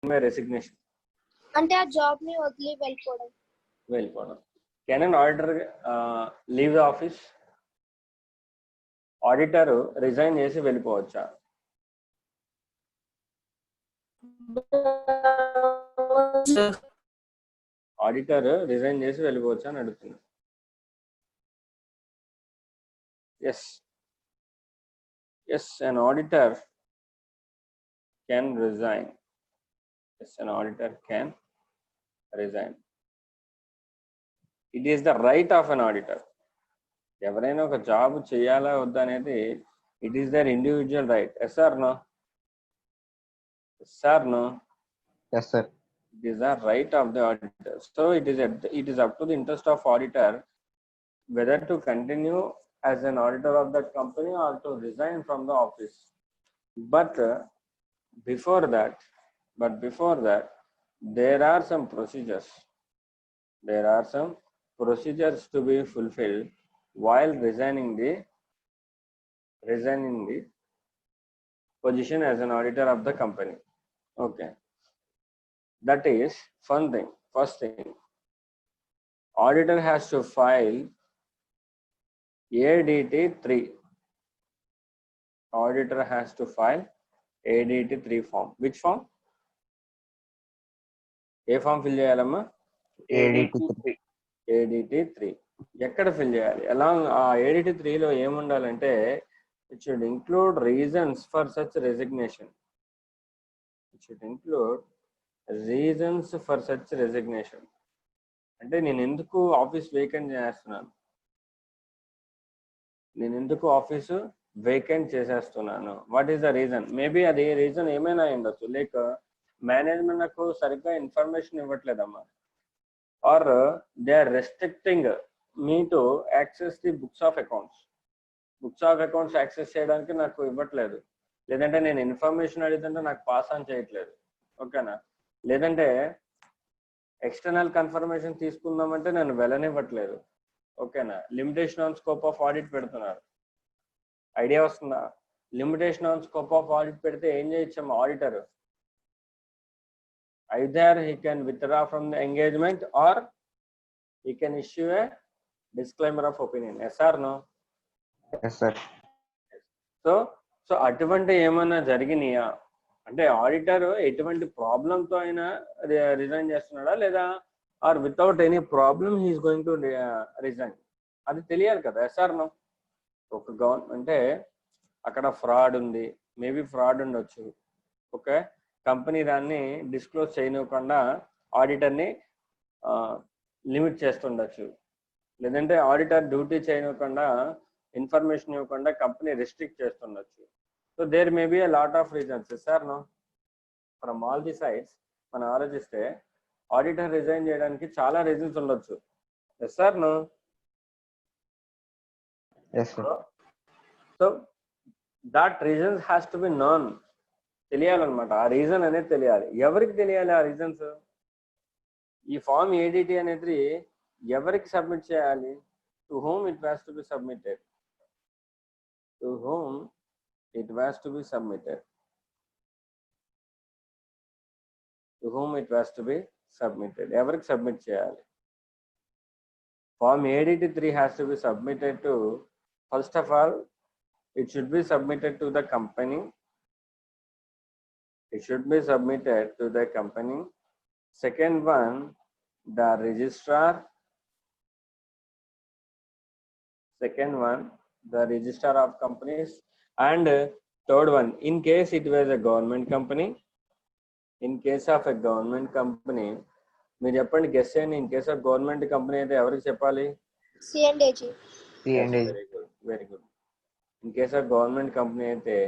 my resignation. అంటే ఆ job ని వదిలి వెళ్ళిపోవడం. Can an auditor leave the office? Auditor resign చేసి వెళ్ళిపోవచ్చా? ఆడిటర్ రిజైన్ చేసి వెళ్ళిపోవచ్చా అని అడుగుతున్నా. Yes, an auditor can resign. Yes, an auditor can resign. It is the right of an auditor. ఎవరైనా ఒక జాబ్ చేయాలా వద్దా అనేది it is their individual right. Yes or no? Yes or no? Yes, sir. It is the right of the auditor. So it is up to the interest of auditor whether to continue as an auditor of that company or to resign from the office. But before that, there are some procedures. There are some procedures to be fulfilled while resigning the position as an auditor of the company. Okay. That is first thing. Auditor has to file ADT 3. Auditor has to file ADT 3 form. Which form? ఏ form fill చేయాలమ్మా? ADT 3. ఎక్కడ fill చేయాలి? ఎలా ఆ ADT 3లో ఏముండాలంటే it should include reasons for such resignation. It should include reasons for such resignation. అంటే నేను ఎందుకు office vacant చేస్తున్నాను, what is the reason? Maybe అది రీజన్ ఏమైనా ఉండొచ్చు. లైక్ మేనేజ్మెంట్ నాకు సరిగ్గా ఇన్ఫర్మేషన్ ఇవ్వట్లేదమ్మా, or they are restricting me to access the books of accounts access చేయడానికి నాకు ఇవ్వట్లేదు, లేదంటే నేను ఇన్ఫర్మేషన్ అడిగితే నాకు పాస్ ఆన్ చేయట్లేదు. ఓకేనా? లేదంటే ఎక్స్టర్నల్ కన్ఫర్మేషన్ తీసుకుందామంటే నన్ను వెళ్ళనివ్వట్లేదు. ఓకేనా? Limitation on scope of audit పెడుతున్నారు. ఐడియా వస్తుందా? Limitation on scope of audit పెడితే ఏం చేయొచ్చమ్మా auditor? either he can withdraw from the engagement or he can issue a disclaimer of opinion. Yes or no? Yes, sir. So అటువంటి ఏమన్నా జరిగినాయా అంటే auditor ఎటువంటి ప్రాబ్లంతో అయినా రిజైన్ చేస్తున్నాడా, లేదా or without any problem he's going to resign, అది తెలియాలి కదా. Yes or no? ఒక అంటే అక్కడ ఫ్రాడ్ ఉంది, మేబీ ఫ్రాడ్ ఉండొచ్చు. ఓకే, కంపెనీ దాన్ని డిస్క్లోజ్ చేయనివ్వకుండా ఆడిటర్ని లిమిట్ చేస్తుండొచ్చు, లేదంటే ఆడిటర్ డ్యూటీ చేయనివ్వకుండా ఇన్ఫర్మేషన్ ఇవ్వకుండా కంపెనీ రెస్ట్రిక్ట్ చేస్తుండొచ్చు. So there may be a lot of reasons. Sir no, from all the sides మనం ఆలోచిస్తే ఆడిటర్ రిజైన్ చేయడానికి చాలా రీజన్స్ ఉండొచ్చు. Yes sir no? So that reasons has to be known. తెలియాలన్నమాట, ఆ రీజన్ అనేది తెలియాలి. ఎవరికి తెలియాలి ఆ రీజన్స్? ఈ ఫామ్ ADT అనేది ఎవరికి సబ్మిట్ చేయాలి? To whom it has to be submitted. ఎవరికి సబ్మిట్ చేయాలి? Form ADT 3 has to be submitted to, first of all it should be submitted to the company. It should be submitted to the company. Second one, the registrar. Of companies. And third one, in case it was a government company. In case of a government company, మీరు చెప్పండి, guess చేయండి. In case of government company అయితే ఎవరికి చెప్పాలి? C&AG. Very good. In case of government company అయితే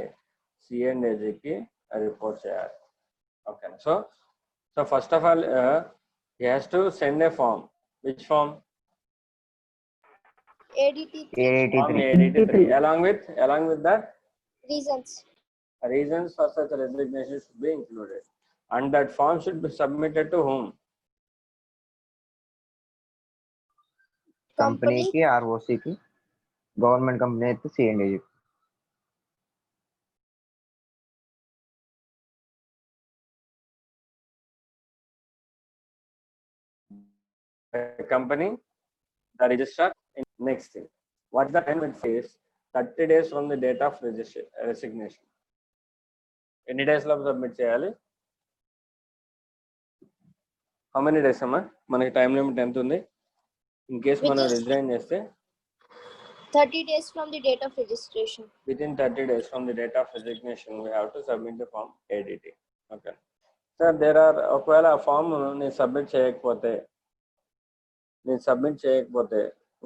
C&AGకి report చేయాలి. Okay, so first of all he has to send a form. Which form? ADT 3. along with that reasons for such resignation should be included, and that form should be submitted to whom? Company ki, ROC ki. Government company అయితే C&AG. the company, the registrar. Next thing, what is the time it says? 30 days from the date of resignation. ఎన్ని days లో submit చేయాలి? How many days అమ్మా? మనకి time limit ఎంత ఉంది? In case మనం resign చేస్తే 30 days from the date of registration. Within 30 days from the date of resignation, we have to submit the form ADT. Okay. Sir, there are ఒకవేళ ఆ form నేను submit చేయకపోతే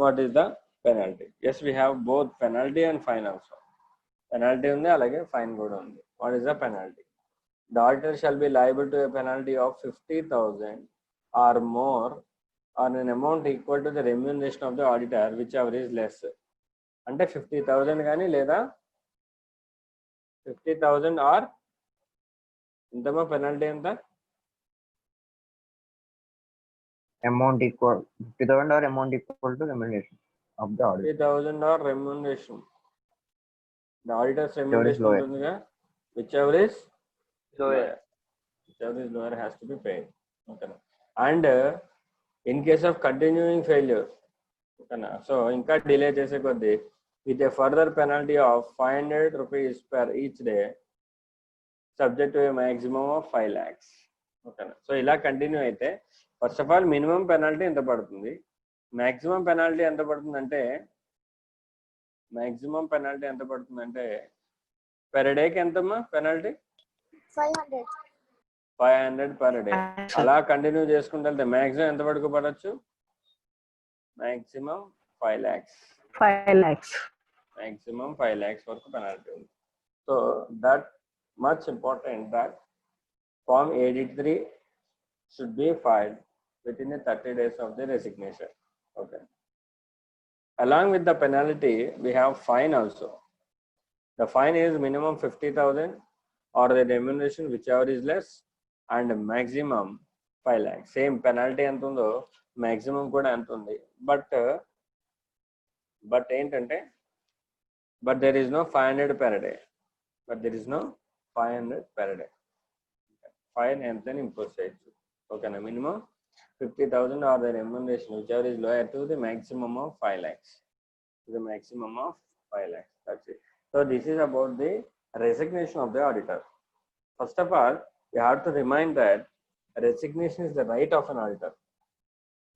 what is the penalty? Yes, we have both penalty and fine also. Penalty ఉంది అలాగే fine కూడా ఉంది. What is the penalty? The auditor shall be liable to a penalty of 50,000 or more on an amount equal to the remuneration of the auditor, whichever is less. అంటే 50,000 కానీ లేదా 50,000 are ఎంతమా penalty ఎంత? Amount equal 50,000 or amount equal to remuneration of the auditor. 50,000 or remuneration. The auditor's remuneration lower. ఉంటుందిగా, whichever is lower. Whichever is lower has to be paid. Okay. And in case of continuing failure, okay, so ఇంకా delay చేసే కొద్దీ with a further penalty of 500 rupees per each day, subject to a maximum of 5 lakhs. Okay. So ఇలా continue అయితే first of all minimum penalty ఎంత పడుతుంది, maximum penalty ఎంత పడుతుందంటే per డేకి ఎంతమ్మా పెనాల్టీ? 500 per day. అలా కంటిన్యూ చేసుకుంటే వెళ్తే మాక్సిమం ఎంత వరకు పడవచ్చు? Maximum 5 lakhs. 5 lakhs. Maximum 5 lakhs వరకు పెనాల్టీ ఉంది. So that much important that form 83 should be filed within the 30 days of the resignation. Okay. Along with the penalty, we have fine also. The fine is minimum 50,000 or the remuneration whichever is less, and maximum 5 lakhs. Same penalty ఎంత ఉందో maximum కూడా ఎంత ఉంది. But ఏంటంటే but there is no 500 per day. Fine ఎంతని impose చేయొచ్చు. ఓకేనా? Minimum 50,000 or the remuneration whichever is lower to the maximum of 5 lakhs. The maximum of 5 lakhs. That's it. So this is about the resignation of the auditor. First of all, you have to remind that resignation is the right of an auditor.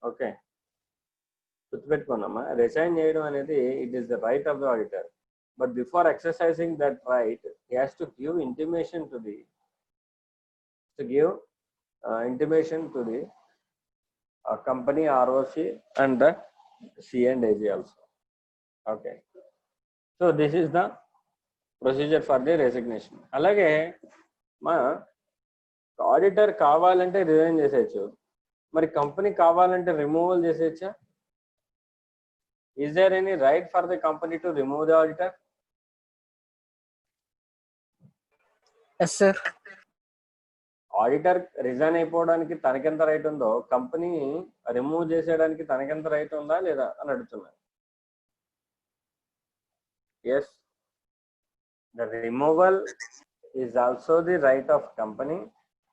Okay. గుర్తుపెట్టుకున్నామా? Resign చేయడం అనేది it is the right of the auditor. But before exercising that right, he has to give intimation to the company, ROC, and the C&AG also. Okay. So this is the procedure for the resignation. అలాగే మా auditor కావాలంటే resign చేసేయచ్చు, మరి company కావాలంటే removal చేసేయచ్చా? Is there any right for the company to remove the auditor? Yes, sir. Auditor resign అయిపోవడానికి తనకెంత right ఉందో company remove చేసేయడానికి తనకెంత రైట్ ఉందా లేదా అని అడుగుతున్నా. Yes, the removal is also the right of company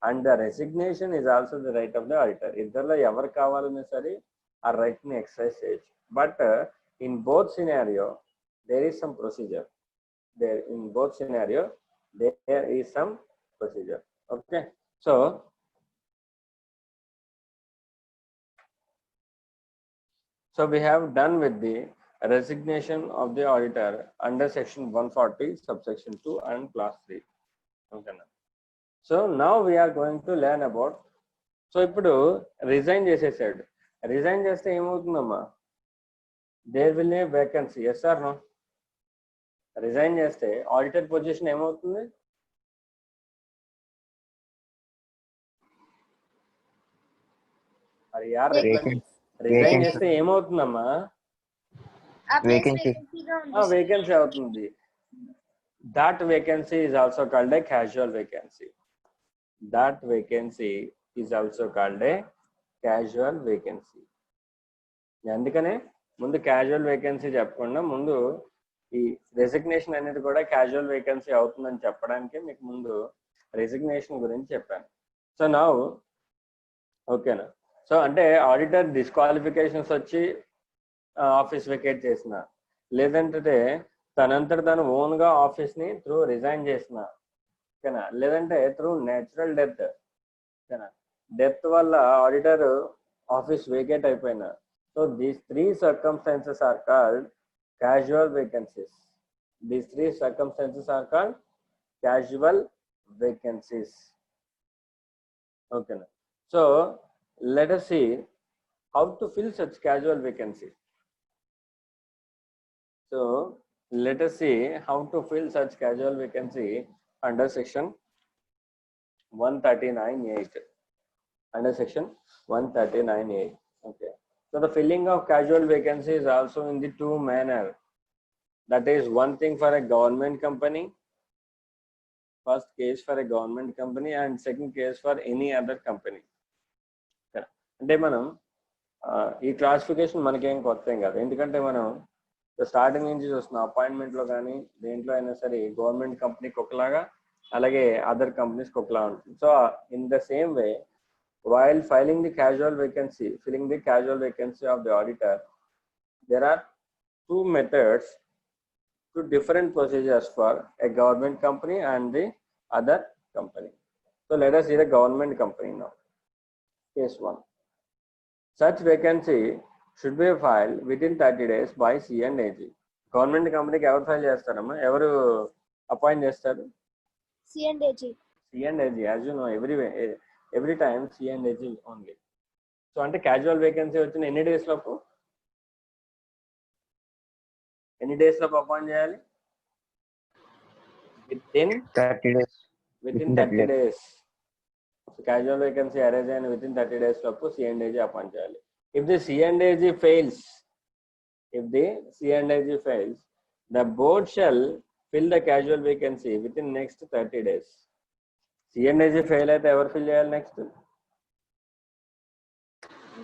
and the resignation is also the right of the auditor. ఇద్దరులో ఎవరు కావాలన్నా సరే ఆ రైట్ ని ఎక్సర్సైజ్ చేయొచ్చు. But in both scenario there is some procedure. Okay. So we have done with the resignation of the auditor under section 140 subsection 2 and class 3. Okay. So now we are going to learn about, so ఇప్పుడు resign చేసేసాడు, resign చేస్తే ఏమవుతుందమ్మా? There will a vacancy. Yes or no? రిజైన్ చేస్తే auditor position ఏమవుతుంది? మరి యార్ resign చేస్తే ఏమవుతుందమ్మా? వేకెన్సీ అవుతుంది. That vacancy is also called a casual vacancy. అందుకనే ముందు క్యాజువల్ వేకెన్సీ చెప్పకుండా ముందు ఈ రెసిగ్నేషన్ అనేది కూడా క్యాజువల్ వేకెన్సీ అవుతుందని చెప్పడానికి మీకు ముందు రెసిగ్నేషన్ గురించి చెప్పాను. సో నౌ ఓకేనా? సో అంటే ఆడిటర్ డిస్క్వాలిఫికేషన్స్ వచ్చి ఆఫీస్ వెకేట్ చేసిన, లేదంటే తనంతట తను ఓన్గా ఆఫీస్ని త్రూ రిజైన్ చేసిన, ఓకేనా, లేదంటే త్రూ నేచురల్ డెత్, ఓకేనా, డెత్ వల్ల ఆడిటర్ ఆఫీస్ వేకేట్ అయిపోయినా. So these 3 circumstances are called casual vacancies. These 3 circumstances are called casual vacancies. Okay. So let us see how to fill such casual vacancies. So let us see how to fill such casual vacancy under section 139(8). Under section 139(8). Okay. So the filling of casual vacancy is also in the two manner. That is one thing for a government company. First case for a government company and second case for any other company. అంటే మనం ఈ classification మనకేం కొత్త ఏం కాదు, ఎందుకంటే మనం starting నుంచి చూస్తున్నాం. అపాయింట్మెంట్లో కానీ దేంట్లో అయినా సరే గవర్నమెంట్ కంపెనీకి ఒకలాగా, అలాగే అదర్ కంపెనీస్కి ఒకలా ఉంటుంది. So in the same way, while filling the casual vacancy of the auditor, there are two methods, two different procedures for a government company and the other company. So let us see the government company now. Case 1. Such vacancy should be filed within 30 days by C&AG. Government company ki evaru file chestarama, evaru appoint chestaru? C&AG. C&AG, as you know, every time C&AG only. So అంటే casual vacancy వచ్చిన ఎన్ని days లోపు appoint చేయాలి? Within 30 days. within 30 days. So casual vacancy arise and within 30 days లోపు C&AG appoint చేయాలి. If the C&AG fails, the board shall fill the casual vacancy within next 30 days. C&AG fail అయితే ఎవరు fill చేయాలి next?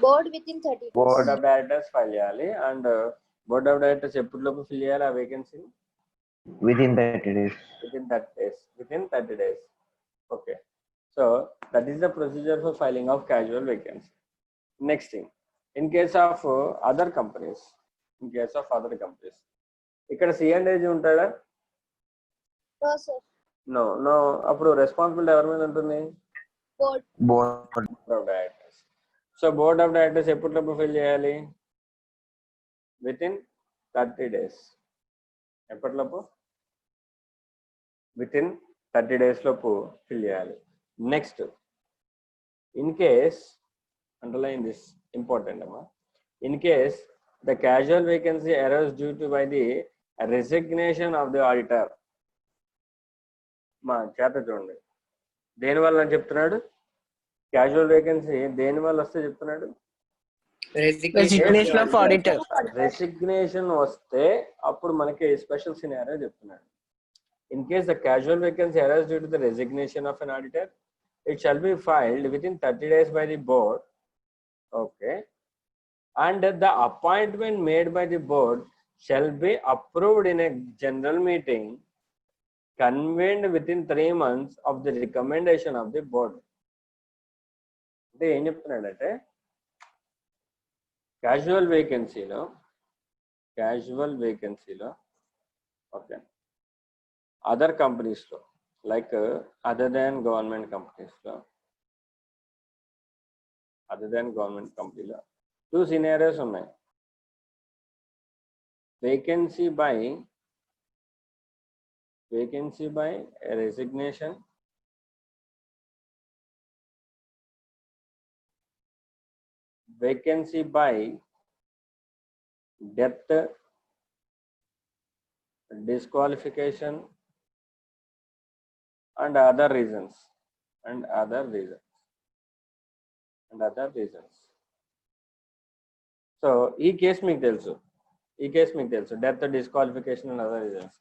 Board within 30 days. Board of directors file చేయాలి. And board of directors ఎప్పటిలోపు fill చేయాలి ఆ వేకెన్సీని? Within 30 days. Within 30 days. Okay. So that is the procedure for filing of casual vacancy. Next thing, in case of other companies, ఇక్కడ C&AG ఉంటాడా? No, sir. No. అప్పుడు responsibility ఎవరి మీద ఉంటుంది? Board. Of directors. So board of directors ఎప్పటిలోపు fill చేయాలి? Within 30 days. ఎప్పటిలోపు? Within 30 days లోపు ఫిల్ చేయాలి. Next, in case, underline this important అమ్మా, in case the casual vacancy arise due to by the resignation of the auditor. మా చేత చూడండి, దేనివల్ల అని చెప్తున్నాడు? క్యాజువల్ వేకెన్సీ దేనివల్ల వస్తే చెప్తున్నాడు? Resignation of auditor. రెసిగ్నేషన్ వస్తే అప్పుడు మనకి స్పెషల్ సినారియో చెప్తున్నాడు. In case the casual vacancy arises due to the resignation of an auditor, it shall be filed within 30 days by the board. Okay. And the appointment made by the board shall be approved in a general meeting convened within 3 months of the recommendation of the board. అంటే ఏం చెప్తున్నాడంటే, casual వేకెన్సీలో okay, other కంపెనీస్లో, like other than government కంపెనీలో 2 scenarios ఉన్నాయి. Vacancy by resignation, vacancy by death, disqualification, and other reasons. So ఈ case మీకు తెలుసు, death, disqualification and other reasons.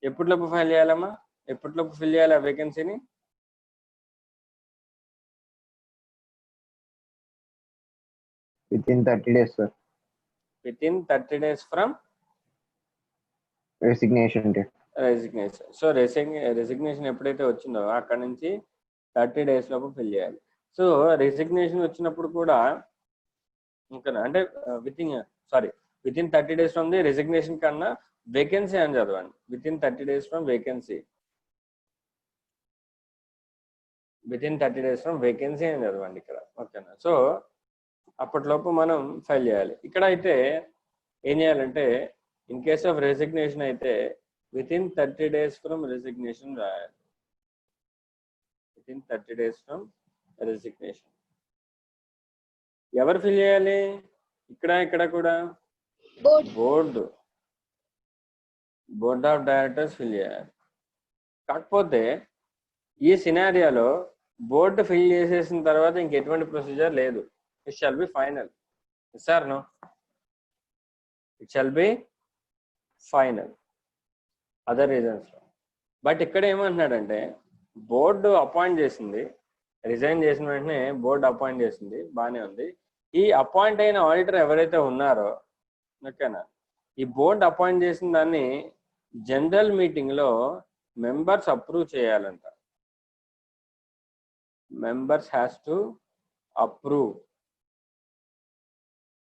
ఎప్పటిలోపు ఫైల్ చేయాలమ్మా? ఎప్పటిలోపు ఫిల్ చేయాలి ఆ వేకెన్సీని? Within 30 days, sir. Within 30 days from Resignation date. So resignation ఎప్పుడైతే వచ్చిందో అక్కడ నుంచి 30 days లోపు ఫిల్ చేయాలి. సో రెసిగ్నేషన్ వచ్చినప్పుడు కూడా ఓకేనా, అంటే with in 30 days from the resignation కన్నా వేకెన్సీ అని చదవండి. With in 30 days from vacancy, with in 30 days from vacancy అని చదవండి ఇక్కడ. ఓకేనా, సో అప్పటిలోపు మనం ఫైల్ చేయాలి. ఇక్కడ అయితే ఏం చేయాలంటే ఇన్ కేస్ ఆఫ్ రెసిగ్నేషన్ అయితే within 30 days from resignation రాయాలి. Within 30 days from resignation ఎవరు ఫిల్ చేయాలి? ఇక్కడ కూడా board. Board of directors fill చేయాలి. కాకపోతే ఈ సినారియాలో బోర్డు ఫిల్ చేసేసిన తర్వాత ఇంకెటువంటి ప్రొసీజర్ లేదు. It shall be final. Sir no, it shall be final other reasons. But ఇక్కడ ఏమంటున్నాడంటే బోర్డు అపాయింట్ చేసింది, రిజైన్ చేసిన వెంటనే బోర్డు అపాయింట్ చేసింది, బాగానే ఉంది. ఈ అపాయింట్ అయిన ఆడిటర్ ఎవరైతే ఉన్నారో, ఓకేనా, ఈ బోర్డు అపాయింట్ చేసిన దాన్ని జనరల్ మీటింగ్ లో మెంబర్స్ అప్రూవ్ చేయాలంట. Members has to approve.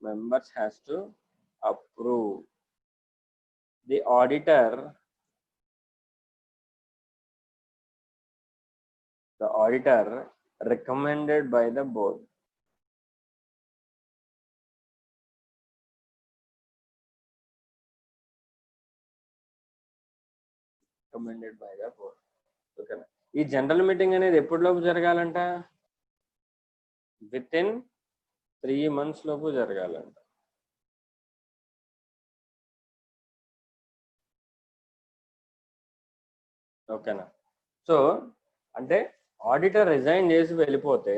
members has to approve. The auditor recommended by the board. Recommended by the board. Okay. ఈ జనరల్ మీటింగ్ అనేది ఎప్పటిలోపు జరగాలంట? విత్ ఇన్ 3 months లోపు జరగాలంట. ఓకేనా, సో అంటే auditor resign చేసి వెళ్ళిపోతే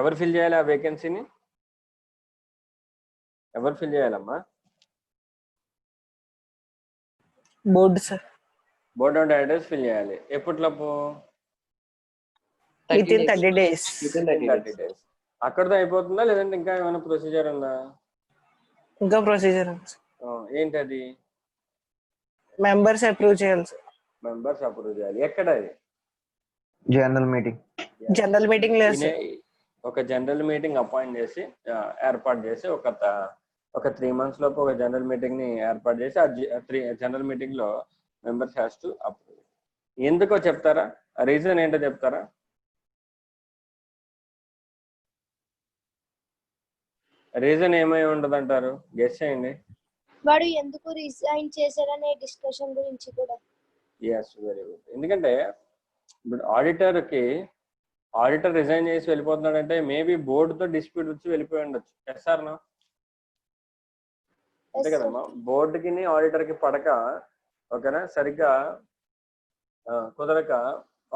ఎవరు ఫిల్ చేయాలి ఆ వేకెన్సీని? ఎవరు ఫిల్ చేయాలమ్మా? Board sir. Board of directors fill చేయాలి. ఎప్పటిలోపు? Within 30 days. 30 days. అక్కడితో అయిపోతుందా లేదంటే ఇంకా ఏమైనా ప్రొసీజర్ ఉందా? ఇంకా ప్రొసీజర్ ఉంది. ఏంటది? మెంబర్స్ అప్రూవ్ చేయాలి సార్. మెంబర్స్ అప్రూవ్ చేయాలి. ఎక్కడ అది? General meeting. జనరల్ మీటింగ్ లేదు సార్. ఒక జనరల్ మీటింగ్ అపాయింట్ చేసి ఏర్పాటు చేసి ఒక 3 months లోపు ఒక జనరల్ మీటింగ్ ని ఏర్పాటు చేసి ఆ జనరల్ మీటింగ్ లో మెంబర్స్ హ్యాస్ టు అప్రూవ్. ఎందుకో చెప్తారా? రీజన్ ఏంటో చెప్తారా? రీజన్ ఏమై ఉండదు అంటారు? గెస్ చేయండి. వాడు ఎందుకు రిజైన్ చేశాడనే డిస్కషన్ గురించి కూడా. Yes, very good. ఎందుకంటే ఇప్పుడు ఆడిటర్ రిజైన్ చేసి వెళ్ళిపోతున్నాడంటే మేబీ బోర్డుతో డిస్ప్యూట్ వచ్చి వెళ్ళిపోయి ఉండొచ్చు. Yes or no? అంతే కదమ్మా, బోర్డుకి ఆడిటర్ కి పడక, ఓకేనా, సరిగ్గా కుదరక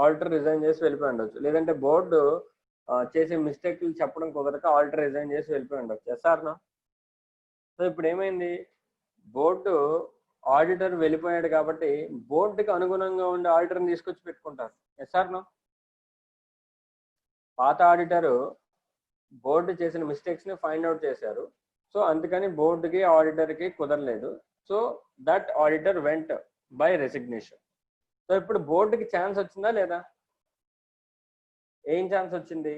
ఆడిటర్ రిజైన్ చేసి వెళ్ళిపోయి ఉండొచ్చు. లేదంటే బోర్డు చేసే మిస్టేక్లు చెప్పడం కుదరక ఆడిటర్ రిజైన్ చేసి వెళ్ళిపోయి ఉండొచ్చు. Yes or no? సో ఇప్పుడు ఏమైంది, బోర్డు ఆడిటర్ వెళ్ళిపోయాడు కాబట్టి బోర్డుకి అనుగుణంగా ఉండే ఆడిటర్ని తీసుకొచ్చి పెట్టుకుంటారు. Yes or no? పాత ఆడిటరు బోర్డు చేసిన మిస్టేక్స్ ని ఫైండ్ అవుట్ చేశారు. సో అందుకని బోర్డుకి ఆడిటర్కి కుదరలేదు. So that auditor went by resignation. So ఇప్పుడు బోర్డుకి ఛాన్స్ వచ్చిందా లేదా? ఏం ఛాన్స్ వచ్చింది?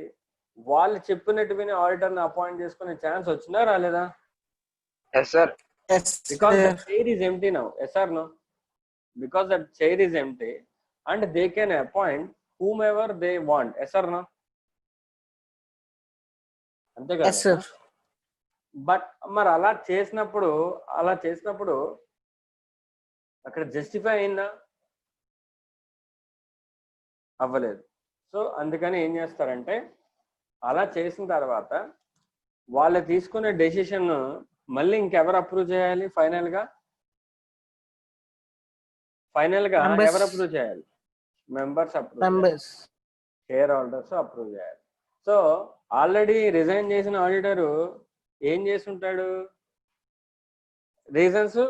వాళ్ళు చెప్పినట్టు విని ఆడిటర్ని అపాయింట్ చేసుకునే ఛాన్స్ వచ్చిందా రాలేదా? Yes, sir. Because the chair is empty now. Yes or no? Because that chair is empty and they can appoint whomever they want. Yes or no? అంతే కదా? Yes sir. బట్ మరి అలా చేసినప్పుడు అక్కడ justify అయిందా? అవ్వలేదు. సో అందుకని ఏం చేస్తారంటే అలా చేసిన తర్వాత వాళ్ళు తీసుకునే డెసిషన్ మళ్ళీ ఇంకెవరు అప్రూవ్ చేయాలి? ఫైనల్ గా ఎవరు అప్రూవ్ చేయాలి? Members approve, share holders approve చేయాలి. సో ఆల్రెడీ రిజైన్ చేసిన ఆడిటరు ఏం చేస్తుంటాడు? రీజన్స్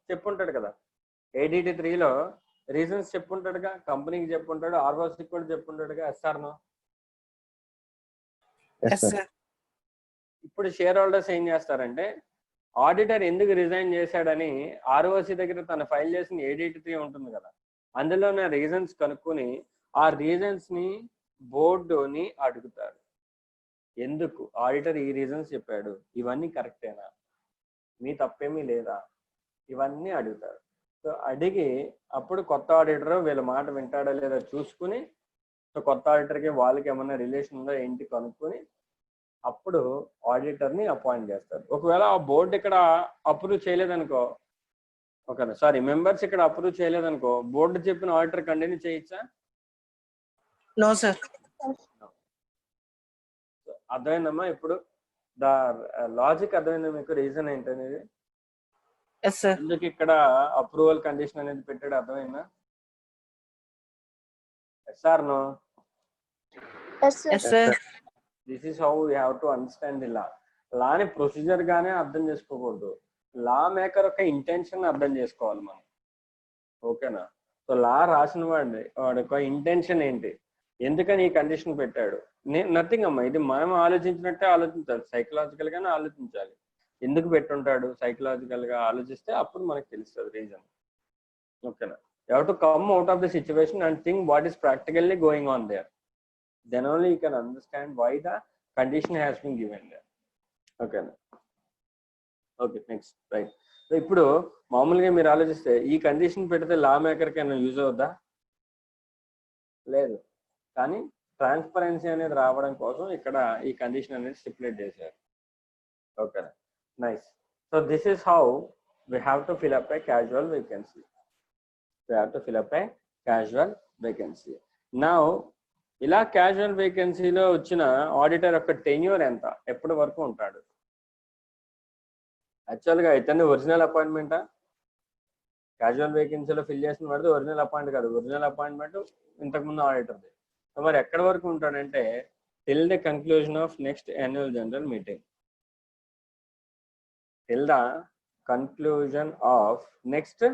చెప్పుంటాడు కదా, ADT 3లో రీజన్స్ చెప్పుంటాడుగా, కంపెనీకి చెప్పుంటాడు, ఆర్ఓసికి కూడా చెప్పుంటాడుగా. ఎస్ఆర్నో? ఇప్పుడు షేర్ హోల్డర్స్ ఏం చేస్తారంటే ఆడిటర్ ఎందుకు రిజైన్ చేశాడని ఆర్ఓసి దగ్గర తన ఫైల్ చేసిన ADT 3 ఉంటుంది కదా, అందులోనే రీజన్స్ కనుక్కొని ఆ రీజన్స్ ని బోర్డుని అడుగుతారు, ఎందుకు ఆడిటర్ ఈ రీజన్స్ చెప్పాడు, ఇవన్నీ కరెక్టేనా, మీ తప్పేమీ లేదా, ఇవన్నీ అడుగుతారు. సో అడిగి అప్పుడు కొత్త ఆడిటర్ వీళ్ళ మాట వింటాడా లేదా చూసుకుని, సో కొత్త ఆడిటర్కి వాళ్ళకి ఏమన్నా రిలేషన్ ఉందో ఏంటి కనుక్కొని అప్పుడు ఆడిటర్ని అపాయింట్ చేస్తారు. ఒకవేళ ఆ బోర్డు ఇక్కడ అప్రూవ్ చేయలేదనుకో, ఓకే సారీ మెంబర్స్ ఇక్కడ అప్రూవ్ చేయలేదనుకో, బోర్డు చెప్పిన ఆడిటర్ కంటిన్యూ చేయొచ్చా? No, sir. అర్థమైందమ్మా? ఇప్పుడు ద లాజిక్ అర్థమైందా మీకు? రీజన్ ఏంటనేది, Yes, sir. ఎందుకు ఇక్కడ అప్రూవల్ కండిషన్ అనేది పెట్టాడు, అర్థమైందా? Yes or no? Yes, sir. Yes, sir. This is how we have to understand the law. లాని ప్రొసీజర్ గానే అర్థం చేసుకోకూడదు, లా మేకర్ యొక్క ఇంటెన్షన్ అర్థం చేసుకోవాలి మనం, ఓకేనా? సో లా రాసిన వాడి యొక్క ఇంటెన్షన్ ఏంటి, ఎందుకని ఈ కండిషన్ పెట్టాడు, నథింగ్ అమ్మా. ఇది మనం ఆలోచించినట్టే ఆలోచించాలి, సైకలాజికల్ గానే ఆలోచించాలి. ఎందుకు పెట్టుంటాడు సైకలాజికల్ గా ఆలోచిస్తే అప్పుడు మనకు తెలుస్తుంది రీజన్, ఓకేనా? You have to come out of the situation and think what is practically going on their, then only you can understand why the condition has been given there, okay? Okay, next, right. So ఇప్పుడు మామూలుగా మీరు ఆలోచిస్తే ఈ condition పెడితే లా మేకర్కి ఏమైనా use అవుద్దా? లేదు. కానీ ట్రాన్స్పరెన్సీ అనేది రావడం కోసం ఇక్కడ ఈ కండిషన్ అనేది స్టిపులేట్ చేశారు, okay? Nice. So this is how we have to fill up a casual vacancy. We have to fill up a casual vacancy. Now ఇలా క్యాజువల్ వేకెన్సీలో వచ్చిన ఆడిటర్ యొక్క టెన్యూర్ ఎంత, ఎప్పటి వరకు ఉంటాడు? యాక్చువల్గా ఇతన్ని ఒరిజినల్ అపాయింట్మెంటా? క్యాజువల్ వేకెన్సీలో ఫిల్ చేసిన వాడిది ఒరిజినల్ అపాయింట్ కాదు, ఒరిజినల్ అపాయింట్మెంట్ ఇంతకుముందు ఆడిటర్ది. మరి ఎక్కడి వరకు ఉంటాడంటే till the conclusion of next annual general meeting. Till the conclusion of next,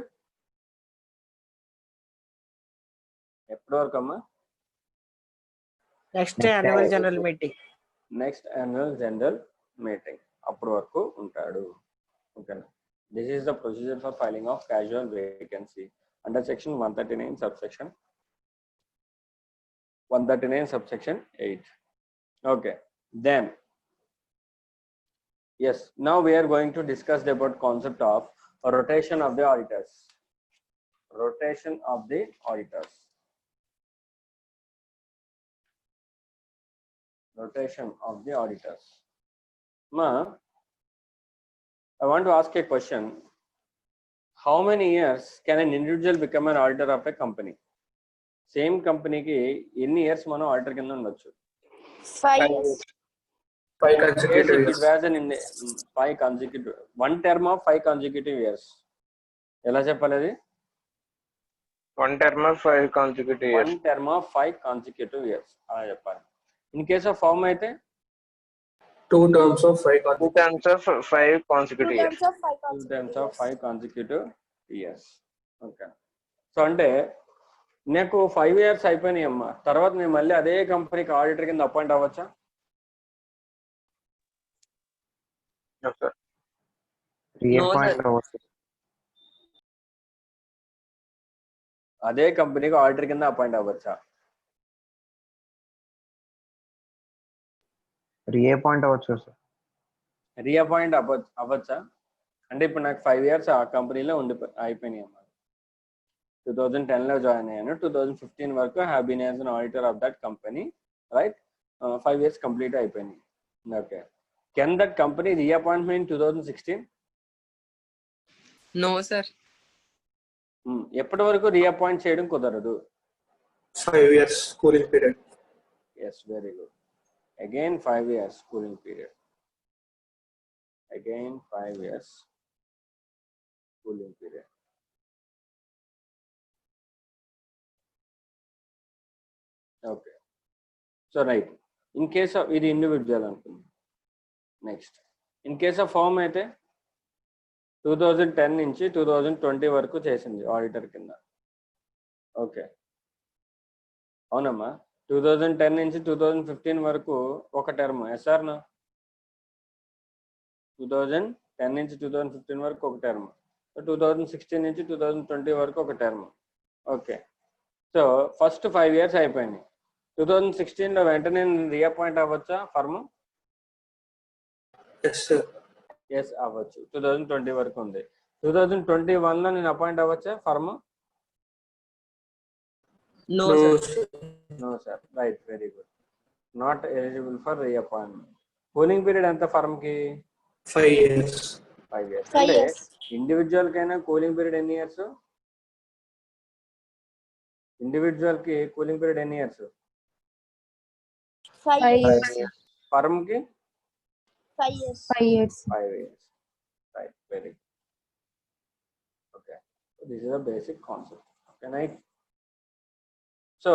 ఎప్పటి వరకు అమ్మా? Next annual general meeting. Next annual general meeting అప్పటి వరకు ఉంటాడు, ఓకేనా? This is the procedure for filing of casual vacancy under section 139 subsection 139 subsection 8. Okay, then yes, now we are going to discuss about concept of rotation of the auditors. Rotation of the auditors. Rotation of the auditors. Ma, I want to ask a question. How many years can an individual become an auditor of a company? Same company ki ఎన్ని years మనం auditor కింద ఉండొచ్చు? 5 years. 5 consecutive It years. was an 5 consecutive, one term of 5 consecutive years. ఎలా చెప్పాలి అది? One term of 5 consecutive years. One term of 5 consecutive years అలా చెప్పాలి. In case of firm అయితే 2 terms of 5 2 terms of 5 consecutive 2 years. terms of 5 2 terms of consecutive 5 consecutive years. Okay. So అంటే నాకు 5 years అయిపోయినాయి అమ్మా, తర్వాత నేను మళ్ళీ అదే కంపెనీకి ఆడిటర్ కింద అపాయింట్ అవ్వచ్చా? No, sir. Reappoint అవ్వచ్చు. అదే కంపెనీకి ఆడిటర్ కింద అపాయింట్ అవ్వచ్చా? రీఅపాయింట్ అవ్వచ్చు సార్. రీఅపాయింట్ అవ్వచ్చా? అంటే ఇప్పుడు నాకు 5 years ఆ కంపెనీలో అయిపోయినాయి అమ్మా. 2010లో జాయిన్ అయ్యాను, 2015 వరకు have been as an auditor of that company, right? 5 years complete అయిపోయినాయి. Okay, can that company reappointment 2016? No, sir. ఎప్పటి వరకు రీఅపాయింట్ చేయడం కుదరదు? 5 years cooling period. Yes, very good. Again 5 years cooling period. Again 5 years cooling period. Okay. So right. In case of ఇది individual అనుకుంది. Next in case of firm అయితే 2010 నుంచి 2020 వరకు చేసింది ఆడిటర్ కింద. ఓకే, అవునమ్మా. 2010 నుంచి 2015 వరకు ఒక టర్మ్, ఎస్ఆర్నా? 2010 నుంచి 2015 వరకు ఒక టర్మ్, 2016 నుంచి 2020 వరకు ఒక term. Okay, so first 5 years అయిపోయినాయి. 2016 లో వెంటనే రీఅపాయింట్ అవ్వచ్చా ఫర్మ్? Yes, sir. ఎస్ అవ్వచ్చు. 2020 వరకు ఉంది. 2021 లో నేను అపాయింట్ అవ్వచ్చా firm? No, No, sir. sir. No sir. Right, very good. Not eligible for reappointment. Cooling period ఎంత ఫర్మ్ కి? 5 years. 5 years. 5 అంటే years. ఇండివిజువల్ కైనా కూలింగ్ పీరియడ్ ఎన్ని ఇయర్స్? ఇండివిజువల్ కి కూలింగ్ పీరియడ్ ఎన్ని ఇయర్స్? 5 years. ఫర్మ్ కి 5 years. 5 years. 5 years. Right, very good. Okay, so this is a basic concept. Okay, right? So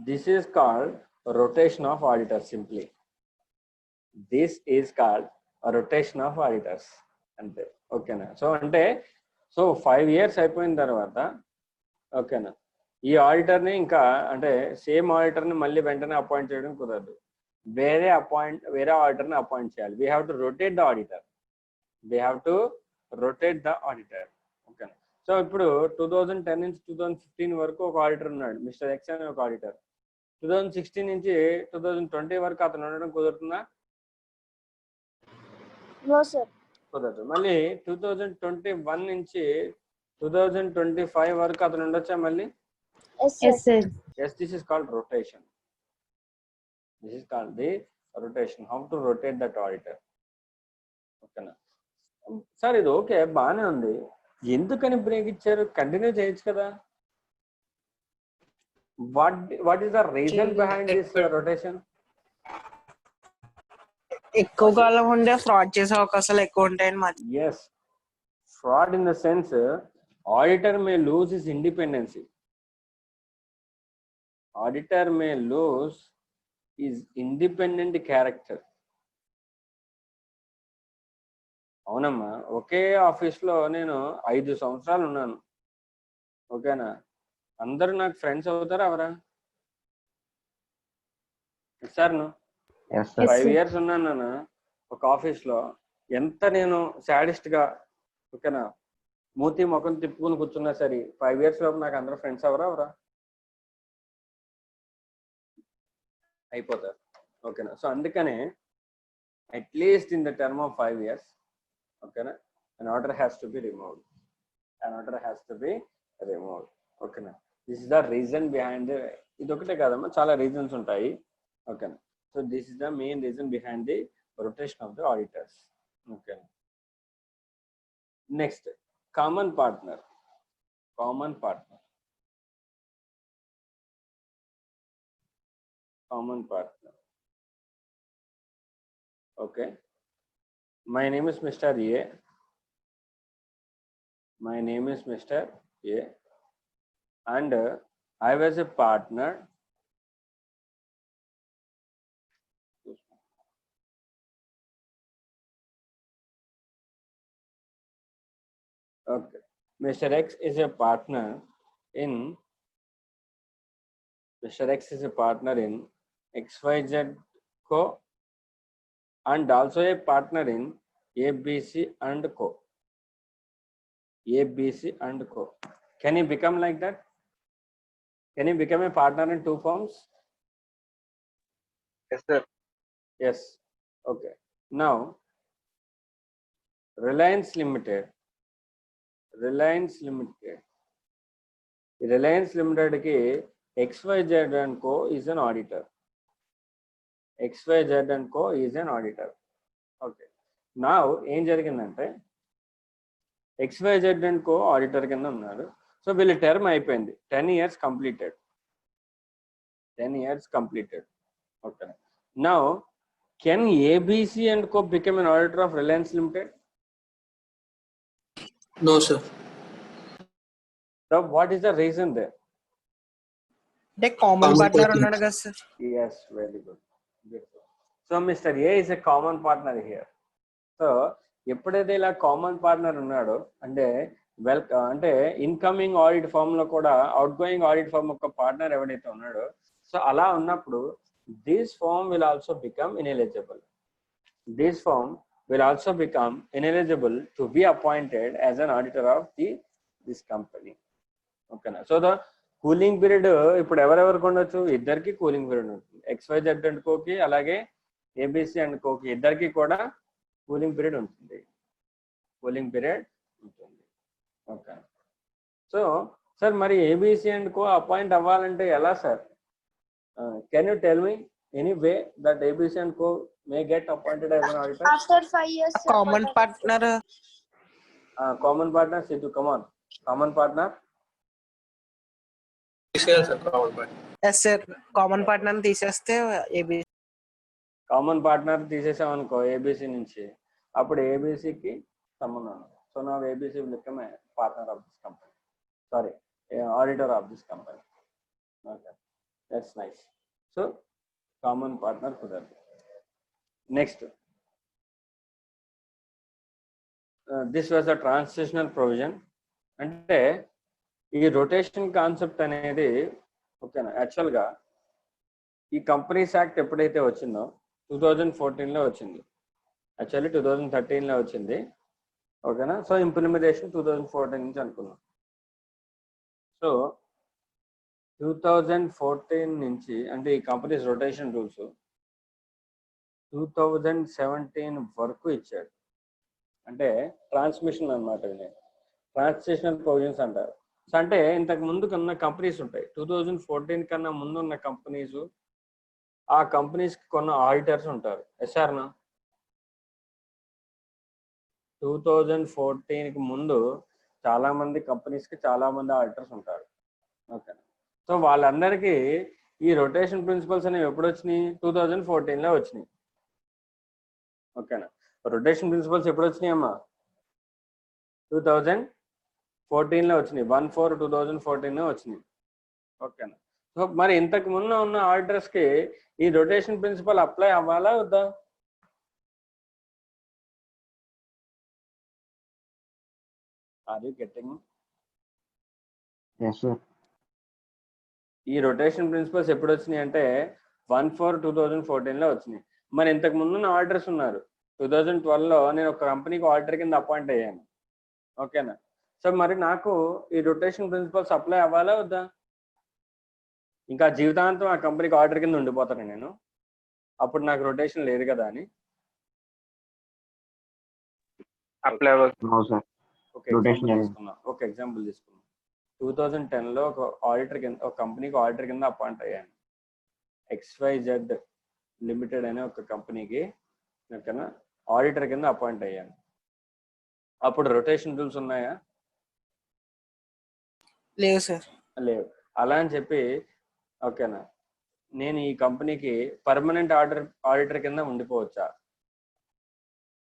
this is called rotation of auditors. Simply, this is called a rotation of auditors. అంటే ఓకేనా? So అంటే 5 years అయిపోయిన తర్వాత ఓకేనా, ఈ ఆడిటర్ని ఇంకా అంటే same ఆడిటర్ని మళ్ళీ వెంటనే అపాయింట్ చేయడం కుదరదు. వేరే ఆడిటర్ని అపాయింట్ చేయాలి. We have to rotate the auditor. ఓకేనా? సో ఇప్పుడు 2010 నుంచి 2015 వరకు ఒక ఆడిటర్ ఉన్నాడు, మిస్టర్ ఎక్స్ అనే ఒక ఆడిటర్. 2016 నుంచి 2020 వరకు అతను ఉండడం కుదురుతుందా? No, sir. కుదరదు. మళ్ళీ 2021 నుంచి 2025 వరకు అతను ఉండొచ్చా మళ్ళీ? Yes, Yes, sir. sir. Yes, this is called rotation. This is called the rotation. How to rotate that auditor. ఓకేనా సార్? ఇది ఓకే, బాగానే ఉంది. ఎందుకని బ్రేక్ ఇచ్చారు? కంటిన్యూ చేయొచ్చు కదా. What is the reason behind this rotation? ఎక్కువ కాలం ఉండే ఫ్రాడ్ చేసే అవకాశాలు ఎక్కువ ఉంటాయని మాది. Yes, fraud in the sense auditor may lose his independency. Auditor may lose his independent character. అవునమ్మా, ఒకే ఆఫీస్లో నేను 5 సంవత్సరాలు ఉన్నాను. ఓకేనా? అందరూ నాకు ఫ్రెండ్స్ అవుతారా అవరా? Sir Yes, sir. 5 years ఉన్నాను నాన్న ఒక ఆఫీస్లో. ఎంత నేను సాడిస్ట్గా ఓకేనా మూతి ముఖం తిప్పుకుని కూర్చున్నా సరే 5 years లోపు నాకు అందరూ ఫ్రెండ్స్ అవరా? అయిపోతారు. ఓకేనా? సో అందుకనే at least in the term of 5 years, ఓకేనా, an order has to be removed. ఓకేనా? This is the reason behind. ఇది ఒకటే కాదమ్మా, చాలా రీజన్స్ ఉంటాయి. ఓకేనా? So this is the main reason behind the rotation of the auditors. ఓకేనా? Next, common partner. Okay, my name is Mr. A. And I was a partner. Okay, Mr. X is a partner in XYZ Co. and also a partner in ABC and Co. Can he become like that? Can he become a partner in 2 firms? Yes, sir. Yes. Okay. Now, Reliance Limited ki XYZ and Co is an auditor. Okay. Now ఏం జరిగిందంటే XYZ and Co auditor కింద ఉన్నారు. So వీళ్ళ term అయిపోయింది. 10 years completed. Okay. Now can ABC and Co become an auditor of Reliance Limited? No, sir. So what is the reason there? అంటే common partner ఉన్నాడు కదా sir. Yes, very good. Beautiful. So Mr. A is a common partner here. So ఎప్పుడైతే ఇలా common partner ఉన్నాడో అంటే అంటే incoming audit firm లో కూడా అవుట్ గోయింగ్ ఆడిట్ ఫామ్ ఒక పార్ట్నర్ ఎవడైతే ఉన్నాడో, సో అలా ఉన్నప్పుడు this firm will also become ineligible. To be appointed as an auditor of this company. Okay. So the cooling period ఇప్పుడు ఎవరెవరికి ఉండొచ్చు, ఇద్దరికి కూలింగ్ పీరియడ్ ఉంటుంది. XYZ అండ్ కోకి అలాగే ABC అండ్ కోకి ఇద్దరికి కూడా కూలింగ్ పీరియడ్ ఉంటుంది. ఓకే. సో సార్ మరి ABC అండ్ కో అపాయింట్ అవ్వాలంటే ఎలా sir? Can you tell me any way that ABC and co may get appointed as an auditor? After 5 years. Common partner common partner Sidhu, come. On పార్ట్నర్ TCL sir, common partner. Yes sir, common partner తీసేస్తే A B common partner తీసేసామనుకో A B C నుంచి, అప్పుడు ఏబిసికి సంబంధం. So నా A B C become a partner of this company, sorry auditor of this company. Okay, that's nice. So common partner కుదరదు. Next, this was a transitional provision. అంటే ఈ రొటేషన్ కాన్సెప్ట్ అనేది ఓకేనా, యాక్చువల్గా ఈ కంపెనీస్ యాక్ట్ ఎప్పుడైతే వచ్చిందో 2014లో వచ్చింది, యాక్చువల్లీ 2013లో వచ్చింది. ఓకేనా, సో ఇంప్లిమెంటేషన్ 2014 నుంచి అనుకున్నాం. సో 2014 నుంచి అంటే ఈ కంపెనీస్ రొటేషన్ రూల్స్ 2017 వరకు ఇచ్చాడు. అంటే ట్రాన్స్మిషన్ అన్నమాట, ట్రాన్సిషనల్ ప్రొవిజన్స్ అంటారు. సో అంటే ఇంతకు ముందు కన్నా కంపెనీస్ ఉంటాయి, 2014 కన్నా ముందు ఉన్న కంపెనీస్, ఆ కంపెనీస్కి కొన్న ఆడిటర్స్ ఉంటారు. ఎస్ఆర్నా 2014కి ముందు చాలా మంది కంపెనీస్కి చాలా మంది ఆడిటర్స్ ఉంటారు. ఓకే, సో వాళ్ళందరికీ ఈ రొటేషన్ ప్రిన్సిపల్స్ అనేవి ఎప్పుడు వచ్చినాయి? 2014లో వచ్చినాయి. ఓకేనా, రొటేషన్ ప్రిన్సిపల్స్ ఎప్పుడు వచ్చినాయి అమ్మా? 2014లో వచ్చినాయి, 1/4/2014 వచ్చినాయి. ఓకేనా, సో మరి ఇంతకు ముందు ఉన్న ఆడిటర్స్కి ఈ రొటేషన్ ప్రిన్సిపల్ అప్లై అవ్వాలా వద్దా? Are you getting? Yes, sir. ఈ రొటేషన్ ప్రిన్సిపల్స్ ఎప్పుడు వచ్చినాయి అంటే 1/4/2014లో వచ్చినాయి. మరి ఇంతకు ముందున్న ఆడిటర్స్ ఉన్నారు. 2012లో నేను ఒక కంపెనీకి ఆడిటర్ కింద అపాయింట్ అయ్యాను. ఓకేనా, సో మరి నాకు ఈ రొటేషన్ ప్రిన్సిపల్స్ అప్లై అవ్వాలా వద్దా? ఇంకా జీవితాంతం ఆ కంపెనీకి ఆడిటర్ కింద ఉండిపోతాను నేను, అప్పుడు నాకు రొటేషన్ లేదు కదా అని. Apply అవ్వదు. No, sir. ఒక Rotation ఎగ్జాంపుల్ తీసుకున్నాం. 2010లో ఒక ఆడిటర్ కింద, ఒక కంపెనీకి ఆడిటర్ కింద అపాయింట్ అయ్యాను. XYZ లిమిటెడ్ అనే ఒక కంపెనీకి ఓకేనా ఆడిటర్ కింద అపాయింట్ అయ్యాను. అప్పుడు రొటేషన్ రూల్స్ ఉన్నాయా? లేవు సార్. లేవు. అలా అని చెప్పి ఓకేనా నేను ఈ కంపెనీకి పర్మనెంట్ ఆడిటర్ కింద ఉండిపోవచ్చా?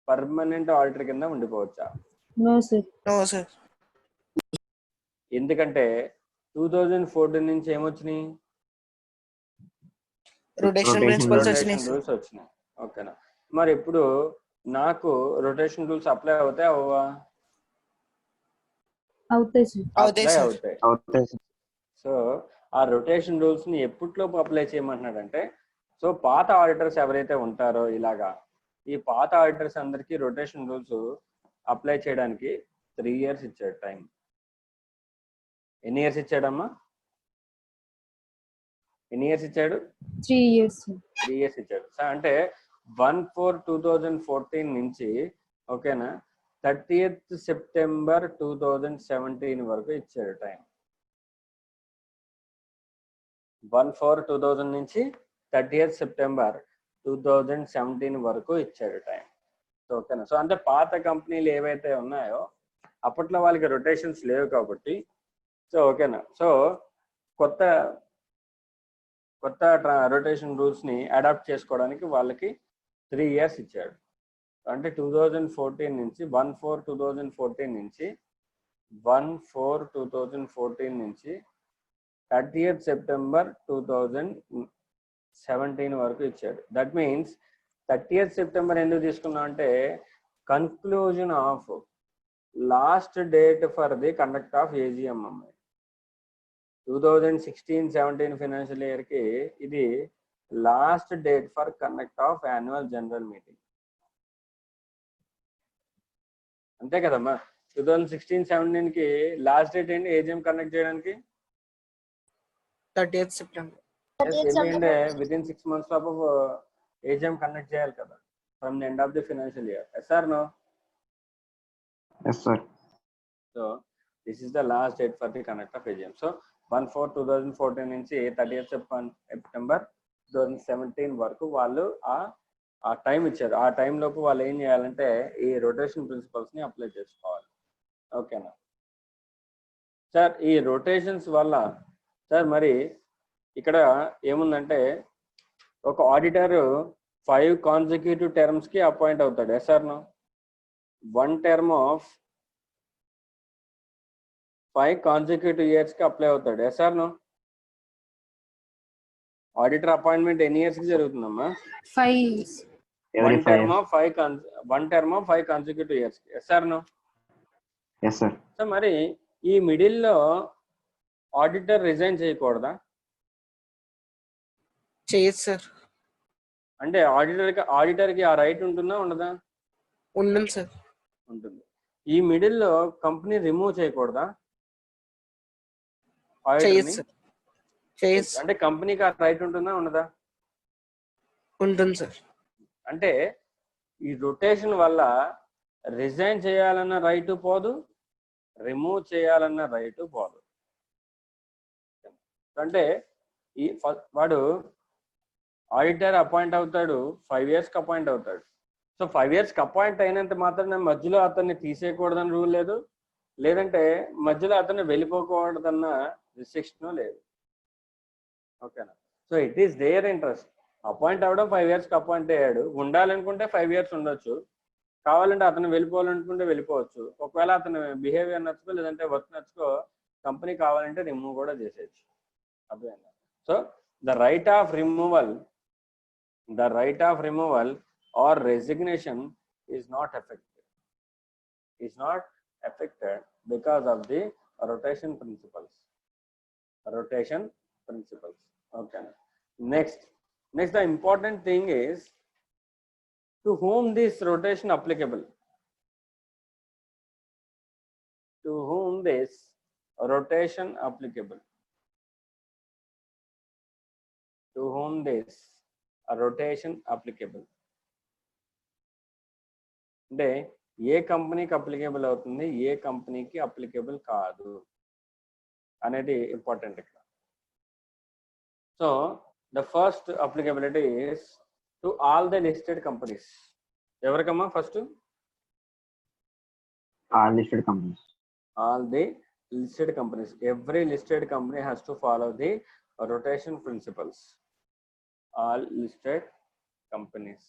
పర్మనెంట్ ఆడిటర్ కింద ఉండిపోవచ్చా? No, sir. No sir. ఎందుకంటే 2014 నుంచి ఏమొచ్చినాయి? Rotation Rotation principles rules. వచ్చినాయి రొటేషన్ సార్. రూల్స్ వచ్చినాయి. ఓకేనా, మరి ఇప్పుడు నాకు రొటేషన్ రూల్స్ అప్లై అవుతాయి అవ్వవా? అవుతాయి సార్. అవుతాయి అప్లై సార్. అవుతాయి. Okay, sir. సో ఆ రొటేషన్ రూల్స్ ని ఎప్పటిలోపు అప్లై చేయమంటున్నాడంటే, సో పాత ఆడిటర్స్ ఎవరైతే ఉంటారో ఇలాగా, ఈ పాత ఆడిటర్స్ అందరికీ రొటేషన్ రూల్స్ అప్లై చేయడానికి 3 years ఇచ్చాడు టైం. ఎన్ని ఇయర్స్ ఇచ్చాడమ్మా? ఎన్ని ఇయర్స్ ఇచ్చాడు? 3 years, sir. 3 years ఇచ్చాడు. సో అంటే 1/4/2014 నుంచి ఓకేనా 30th September 2017 వరకు ఇచ్చాడు టైం. 1/4/2000 నుంచి 30th September 2017 వరకు ఇచ్చాడు టైం. ఓకేనా, సో అంటే పాత కంపెనీలు ఏవైతే ఉన్నాయో అప్పట్లో వాళ్ళకి రొటేషన్స్ లేవు కాబట్టి, సో ఓకేనా, సో కొత్త రొటేషన్ రూల్స్ ని అడాప్ట్ చేసుకోవడానికి వాళ్ళకి 3 years ఇచ్చాడు. అంటే 2014 నుంచి 1/4/2014 నుంచి 1/4/2014 నుంచి 30th September 2017 వరకు ఇచ్చాడు. దట్ మీన్స్ 30th September ఎందుకు తీసుకున్నాం అంటే conclusion of last date for the conduct of AGM. 2016-17 financial year కి ఇది last date for conduct of annual general meeting. అంతే కదమ్మా, 2016-17 కి లాస్ట్ డేట్ ఏంటి AGM కండక్ట్ చేయడానికి? 30th September. ఎందుకంటే విత్ ఇన్ 6 months లోపు ఏజిఎం కండక్ట్ చేయాలి కదా from the end of the financial year. Yes or no? Yes, sir. So this is the last date for the conduct of AGM. So 1/4/2014 నుంచి 30th September 2017 వరకు వాళ్ళు ఆ time ఇచ్చారు. ఆ time లోపు వాళ్ళు ఏం చేయాలంటే ఈ రొటేషన్ ప్రిన్సిపల్స్ ని అప్లై చేసుకోవాలి. ఓకేనా సార్? ఈ రొటేషన్స్ వల్ల సార్ మరి ఇక్కడ ఏముందంటే ఒక ఆడిటర్ 5 కాన్సిక్యూటివ్ టర్మ్స్ కి అపాయింట్ అవుతాడు. Yes or no? 1 term of 5 consecutive years కి అప్లై అవుతాడు. Yes or no? Auditor appointment ఎన్ని ఇయర్స్ కి జరుగుతుందమ్మా? 5 years. Every 5 years. 1 term of 5 consecutive years కి. Yes or no? Yes, sir. So మరి ఈ మిడిల్ లో ఆడిటర్ రిజైన్ చేయకూడదా? చేయొచ్చు సార్. అంటే ఆడిటర్ కి ఆ రైట్ ఉంటుందా ఉండదా? ఉంటుంది సార్. ఉంటుంది. ఈ మిడిల్ లో కంపెనీ రిమూవ్ చేయకూడదా? చేయొచ్చు సార్. చేయొచ్చు. అంటే కంపెనీకి ఆ రైట్ ఉంటుందా ఉండదా? ఉంటుంది సార్. అంటే ఈ రొటేషన్ వల్ల రిజైన్ చేయాలన్న రైట్ పోదు, రిమూవ్ చేయాలన్న రైట్ పోదు. అంటే వాడు ఆడిటర్ అపాయింట్ అవుతాడు, 5 years కి అపాయింట్ అవుతాడు. సో 5 years కి అపాయింట్ అయినంత మాత్రం మధ్యలో అతన్ని తీసేయకూడదని రూల్ లేదు, లేదంటే మధ్యలో అతన్ని వెళ్ళిపోకూడదన్న రిస్ట్రిక్షన్ లేదు. ఓకేనా? So it is their interest. Appoint అవ్వడం 5 years కి అపాయింట్ అయ్యాడు, ఉండాలనుకుంటే 5 years ఉండొచ్చు, కావాలంటే అతను వెళ్ళిపోవాలనుకుంటే వెళ్ళిపోవచ్చు. ఒకవేళ అతను బిహేవియర్ నచ్చుకో లేదంటే వర్క్ నచ్చుకో కంపెనీ కావాలంటే రిమూవ్ కూడా చేసేయచ్చు. అర్థమైందా? So the right of removal or resignation is not affected because of the rotation principles. Okay. Next the important thing is to whom this rotation applicable. To whom this rotation applicable. To whom this rotation applicable. అంటే ఏ కంపెనీకి applicable అవుతుంది, ఏ కంపెనీకి applicable కాదు అనేది important ఇక్కడ. So the first applicability is to all the listed companies. ఎవరికమ్మా first? All listed companies. All the listed companies. Every listed company has to follow the rotation principles. All listed companies.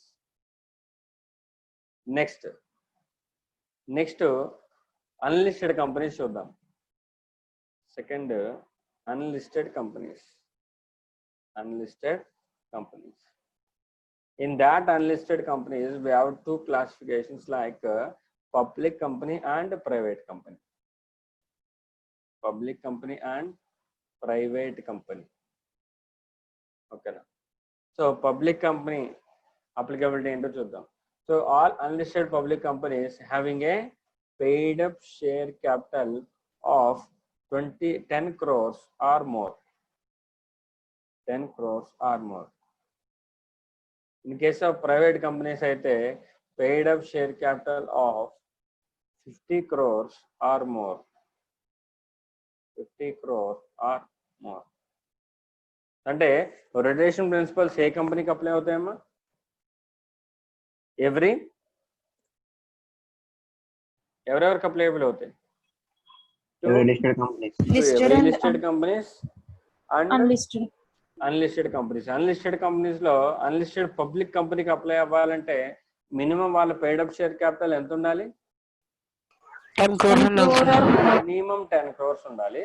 Next unlisted companies చూద్దాం. Second unlisted companies. In that unlisted companies we have 2 classifications like public company and private company. Okay. So public company applicability ఏంటో చూద్దాం. So all unlisted public companies having a paid up share capital of 10 crores or more. 10 crores or more. In case of private companies అయితే paid up share capital of 50 crores or more. 50 crores or more. అంటే rotation principles ఏ కంపెనీకి apply అవుతాయమ్మా? ఎవరెవరికి applicable అవుతాయి? Every listed companies. Listed companies and unlisted companies. Unlisted companies లో unlisted public కంపెనీకి apply అవ్వాలంటే minimum వాళ్ళ paid up share capital ఎంత ఉండాలి? 10 crores మినిమం 10 crores ఉండాలి,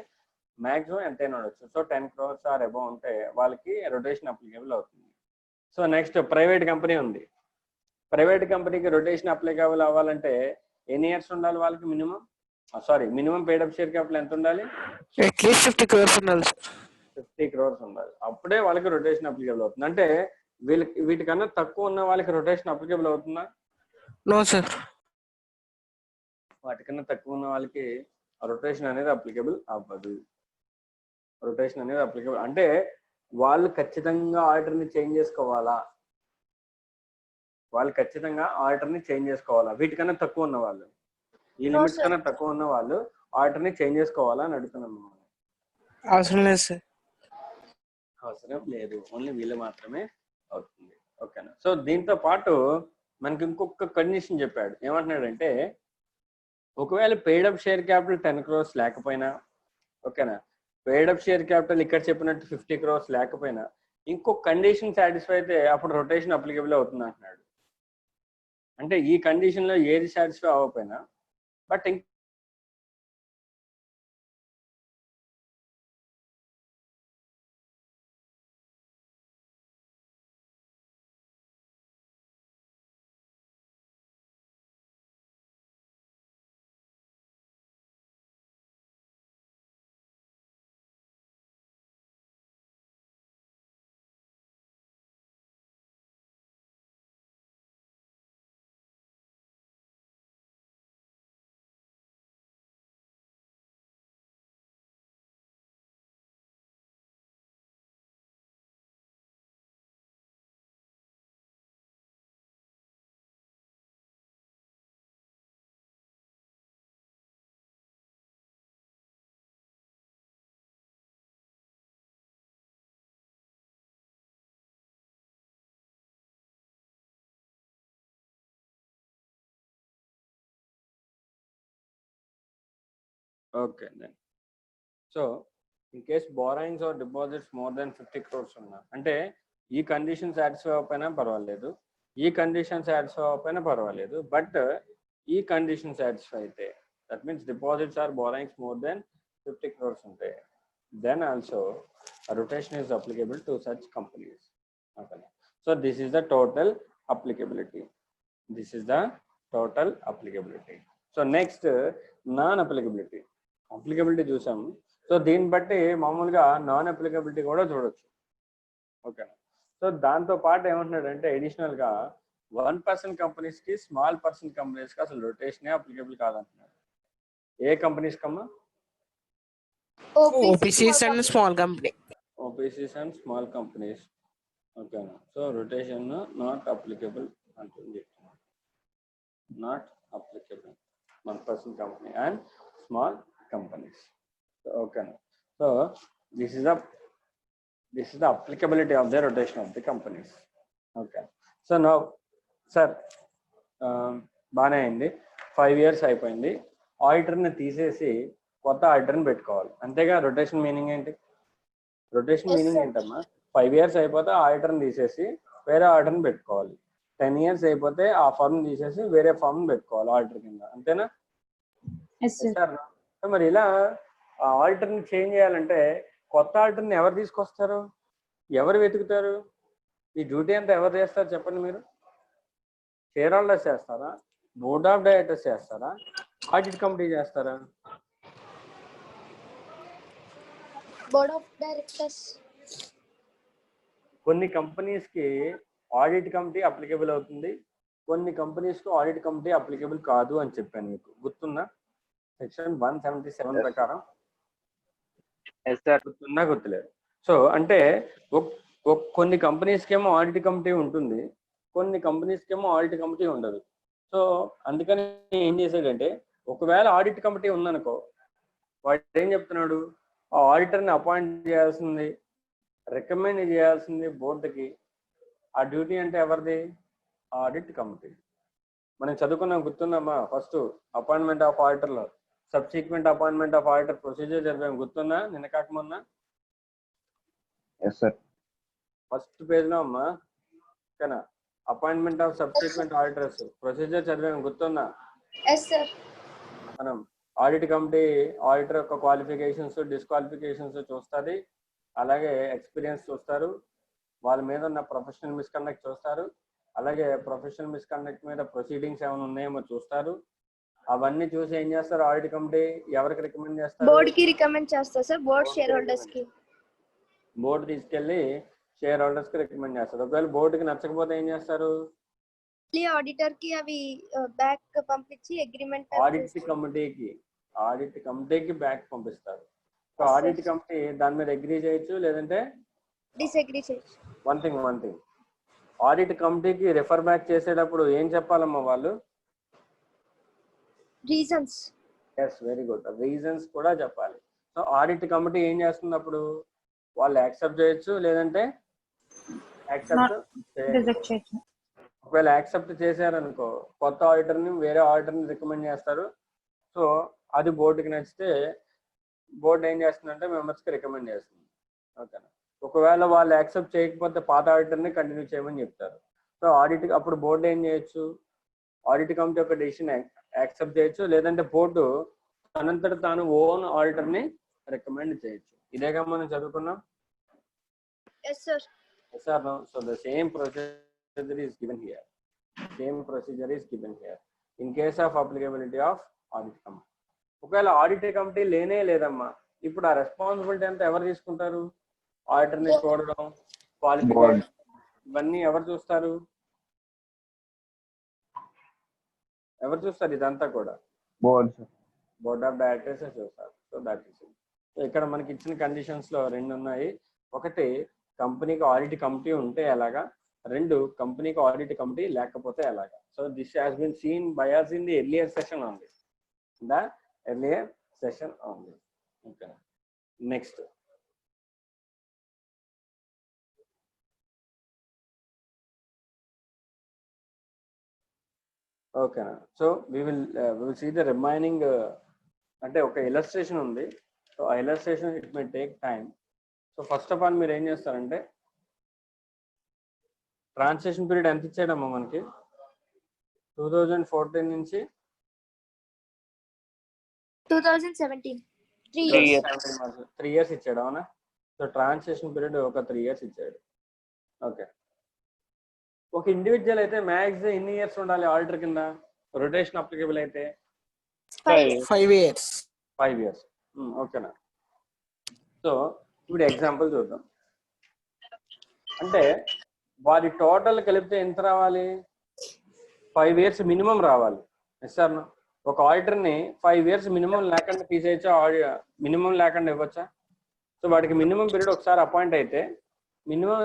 మాక్సిమం ఎంతైనా ఉండొచ్చు. సో 10 crores ఆర్ అబౌవ్ ఉంటే వాళ్ళకి రొటేషన్ అప్లికేబుల్ అవుతుంది. సో నెక్స్ట్ ప్రైవేట్ కంపెనీ ఉంది. ప్రైవేట్ కంపెనీకి రొటేషన్ అప్లికేబుల్ అవ్వాలంటే ఎన్ని ఇయర్స్ ఉండాలి వాళ్ళకి? Minimum paid up share capital ఎంత ఉండాలి? అట్లీస్ట్ 50 crores ఉండాలి సార్. 50 crores ఉండాలి, అప్పుడే వాళ్ళకి రొటేషన్ అప్లికేబుల్ అవుతుంది. అంటే వీటికన్నా తక్కువ ఉన్న వాళ్ళకి రొటేషన్ అప్లికేబుల్ అవుతుందా? No sir. వాటికన్నా తక్కువ ఉన్న వాళ్ళకి రొటేషన్ అనేది అప్లికేబుల్ అవ్వదు. రొటేషన్ అనేది అప్లికబుల్ అంటే వాళ్ళు ఖచ్చితంగా ఆర్డర్ని చేంజ్ చేసుకోవాలా, వీటికన్నా తక్కువ ఉన్న వాళ్ళు, ఈ No, లిమిట్స్ sir. కన్నా తక్కువ ఉన్న వాళ్ళు ఆర్డర్ని చేంజ్ చేసుకోవాలా అని అడుగుతున్నాం. అవసరం లేదు సార్. అవసరం లేదు, ఓన్లీ వీళ్ళు మాత్రమే అవుతుంది. ఓకేనా. సో దీంతో పాటు మనకి ఇంకొక కండిషన్ చెప్పాడు. ఏమంటున్నాడంటే ఒకవేళ paid up share capital 10 crores లేకపోయినా, ఓకేనా, పెయిడ్ అప్ షేర్ క్యాపిటల్ ఇక్కడ చెప్పినట్టు 50 crores లేకపోయినా ఇంకొక కండిషన్ సాటిస్ఫై అయితే అప్పుడు రొటేషన్ అప్లికబుల్ అవుతుంది అంటున్నాడు. అంటే ఈ కండిషన్ లో ఏది సాటిస్ఫై అవ్వకపోయినా but okay then. So in case borrowings or deposits more than 50 crores ఉన్నా, అంటే ఈ కండిషన్ సాటిస్ఫై అవ్వకపోయినా పర్వాలేదు, ఈ కండిషన్ సాటిస్ఫై అవ్వకపోయినా పర్వాలేదు, బట్ ఈ కండిషన్ సాటిస్ఫై అయితే that means deposits or borrowings more than 50 crores ఉంటాయి, then also rotation is applicable to such companies. Okay. So this is the total applicability. So next non applicability. Applicability చూసాము. సో దీన్ని బట్టి మామూలుగా non applicability కూడా చూడొచ్చు. ఓకేనా. సో దాంతో పాటు ఏమంటున్నాడంటే అడిషనల్ గా 1% కంపెనీస్ కి, స్మాల్ పర్సన్ కంపెనీస్ కి అసలు రొటేషనే అప్లికబుల్ కాదంటున్నాడు. ఏ కంపెనీస్ కమ్మా? OPCs and small company. OPCs and small companies. ఓకేనా. సో రొటేషన్ నాట్ అప్లికబుల్ అంటుంది, not applicable 1% company and small companies. Okay. So this is the applicability of the rotation of the companies. Okay. So now sir బానే అయింది, 5 years అయిపోయింది, ఆడిటర్ని తీసేసి కొత్త ఆడిటర్ని పెట్టుకోవాలి, అంతేగా? Rotation meaning ఏంటి? రొటేషన్ మీనింగ్ ఏంటమ్మా? 5 years అయిపోతే ఆడిటర్ని తీసేసి వేరే ఆడిటర్ని పెట్టుకోవాలి, 10 years అయిపోతే ఆ ఫర్మ్ తీసేసి వేరే ఫర్మ్ పెట్టుకోవాలి ఆడిటర్ కింద, అంతేనా? మరి ఇలా ఆడిటర్ని చేంజ్ చేయాలంటే కొత్త ఆడిటర్ని ఎవరు తీసుకొస్తారు, ఎవరు వెతుకుతారు? ఈ డ్యూటీ అంతా ఎవరు చేస్తారు చెప్పండి మీరు? షేర్ హోల్డర్స్ చేస్తారా, బోర్డ్ ఆఫ్ డైరెక్టర్స్ చేస్తారా, ఆడిట్ కమిటీ చేస్తారా? Board of directors. కొన్ని కంపెనీస్ కి ఆడిట్ కమిటీ అప్లికబుల్ అవుతుంది, కొన్ని కంపెనీస్ కు ఆడిట్ కమిటీ అప్లికబుల్ కాదు అని చెప్పాను మీకు, గుర్తుందా? సెక్షన్ 177 ప్రకారం. గుర్తుందా, గుర్తులేదు? సో అంటే కొన్ని కంపెనీస్కి ఏమో ఆడిట్ కమిటీ ఉంటుంది, కొన్ని కంపెనీస్కి ఏమో ఆడిట్ కమిటీ ఉండదు. సో అందుకని ఏం చేశాడంటే ఒకవేళ ఆడిట్ కమిటీ ఉందనుకో, వాడు ఏం చెప్తున్నాడు, ఆ ఆడిటర్ని అపాయింట్ చేయాల్సింది, రికమెండ్ చేయాల్సింది బోర్డుకి. ఆ డ్యూటీ అంటే ఎవరిది? Audit committee. మనం చదువుకున్నాం, గుర్తుందమ్మా? ఫస్ట్ అపాయింట్మెంట్ ఆఫ్ ఆడిటర్లో subsequent appointment of auditor procedure చదివాం, గుర్తుందా? నిన్న కాకముందా? ఫస్ట్ పేజ్ లో అమ్మా, ఓకేనా? Appointment of subsequent auditors procedure చదివాం, గుర్తుందా? మనం ఆడిట్ కమిటీ ఆడిటర్ యొక్క క్వాలిఫికేషన్స్, డిస్క్వాలిఫికేషన్స్ చూస్తుంది, అలాగే ఎక్స్పీరియన్స్ చూస్తారు, వాళ్ళ మీద ఉన్న ప్రొఫెషనల్ మిస్కండక్ట్ చూస్తారు, అలాగే ప్రొఫెషనల్ మిస్కండక్ట్ మీద ప్రొసీడింగ్స్ ఏమైనా ఉన్నాయేమో చూస్తారు. అవన్నీ చూసి ఏం చేస్తారు ఆడిట్ కమిటీ? ఎవరికి రికమెండ్ చేస్తారు? బోర్డ్ కి రికమెండ్ చేస్తారు సార్, బోర్డ్ షేర్ హోల్డర్స్ కి. బోర్డు తీసుకెళ్లి షేర్ హోల్డర్స్ కి రికమెండ్ చేస్తారు. ఒకవేళ బోర్డుకి నచ్చకపోతే ఏం చేస్తారు? ఆడిటర్ కి అవి బ్యాక్ పంపించి అగ్రిమెంట్. ఆడిట్ కమిటీకి బ్యాక్ పంపిస్తారు. ఆడిట్ కమిటీ దాని మీద అగ్రీ చేయొచ్చు, లేదంటే డిసగ్రీ చేయొచ్చు. వన్ థింగ్ ఆడిట్ కమిటీకి రెఫర్ బ్యాక్ చేసేటప్పుడు ఏం చెప్పాలమ్మా వాళ్ళు? Reasons. Yes, very good, reasons కూడా చెప్పాలి. సో ఆడిట్ కమిటీ ఏం చేస్తుంది అప్పుడు? వాళ్ళు యాక్సెప్ట్ చేయొచ్చు, లేదంటే యాక్సెప్ట్ రిజెక్ట్ చేయొచ్చు. ఒకవేళ యాక్సెప్ట్ చేశారనుకో, కొత్త ఆడిటర్ని వేరే ఆడిటర్ని రికమెండ్ చేస్తారు. సో అది బోర్డుకి నచ్చితే బోర్డు ఏం చేస్తుందంటే మెంబర్స్కి రికమెండ్ చేస్తుంది. ఓకేనా? ఒకవేళ వాళ్ళు యాక్సెప్ట్ చేయకపోతే పాత ఆడిటర్ని కంటిన్యూ చేయమని చెప్తారు. సో ఆడిట్ అప్పుడు బోర్డు ఏం చేయొచ్చు? ఆడిట్ కమిటీ యొక్క డెసిషన్ యాక్సెప్ట్ చేయొచ్చు, లేదంటే బోర్డు తనంతట తాను ఓన్ ఆడిటర్ని రికమెండ్ చేయొచ్చు. ఇదేగా మనం చదువుకున్నాం. Yes, sir. Yes or no? So the same procedure is given here. Same procedure is given here in case of applicability of audit committee. ఒకవేళ ఆడిట్ కమిటీ లేనే లేదమ్మా, ఇప్పుడు ఆ రెస్పాన్సిబిలిటీ అంతా ఎవరు తీసుకుంటారు? ఆడిటర్ని చూడడం, క్వాలిఫికేషన్, ఇవన్నీ ఎవరు చూస్తారు? ఎవరు చూస్తారు ఇదంతా కూడా? బోర్డ్ ఆఫ్ డైరెక్టర్స్ చూస్తారు. So that is it. So ఇక్కడ మనకి ఇచ్చిన కండిషన్స్ లో రెండు ఉన్నాయి. ఒకటి, కంపెనీకి ఆడిట్ కమిటీ ఉంటే ఎలాగా, రెండు, కంపెనీకి ఆడిట్ కమిటీ లేకపోతే ఎలాగా. So this has been seen by us in the earlier session only. The earlier session only. Okay. Next. Okay. So we will see the remaining అంటే ఒక illustration ఉంది. సో ఆ illustration it may take time. So first of all మీరు ఏం చేస్తారంటే, transaction period ఎంత ఇచ్చాడమ్మా మనకి? 2014 నుంచి 2017. 3 years. 3 years ఇచ్చాడు, అవునా? సో ట్రాన్సాక్షన్ పీరియడ్ ఒక 3 years ఇచ్చాడు. ఓకే. ఒక ఇండివిజువల్ అయితే మ్యాక్స్ ఎన్ని ఇయర్స్ ఉండాలి ఆడిటర్ కింద? రొటేషన్ అప్లికబుల్ అయితే 5 years. 5 years. ఓకేనా? సో ఇప్పుడు ఎగ్జాంపుల్ చూద్దాం. అంటే వారి టోటల్ కలిపితే ఎంత రావాలి? 5 years మినిమం రావాలి. Yes sir? ఒక ఆడిటర్ని 5 years మినిమం లేకుండా తీసేయచ్చా? మినిమం లేకుండా ఇవ్వచ్చా? సో వాడికి మినిమం పీరియడ్ ఒకసారి అపాయింట్ అయితే మినిమం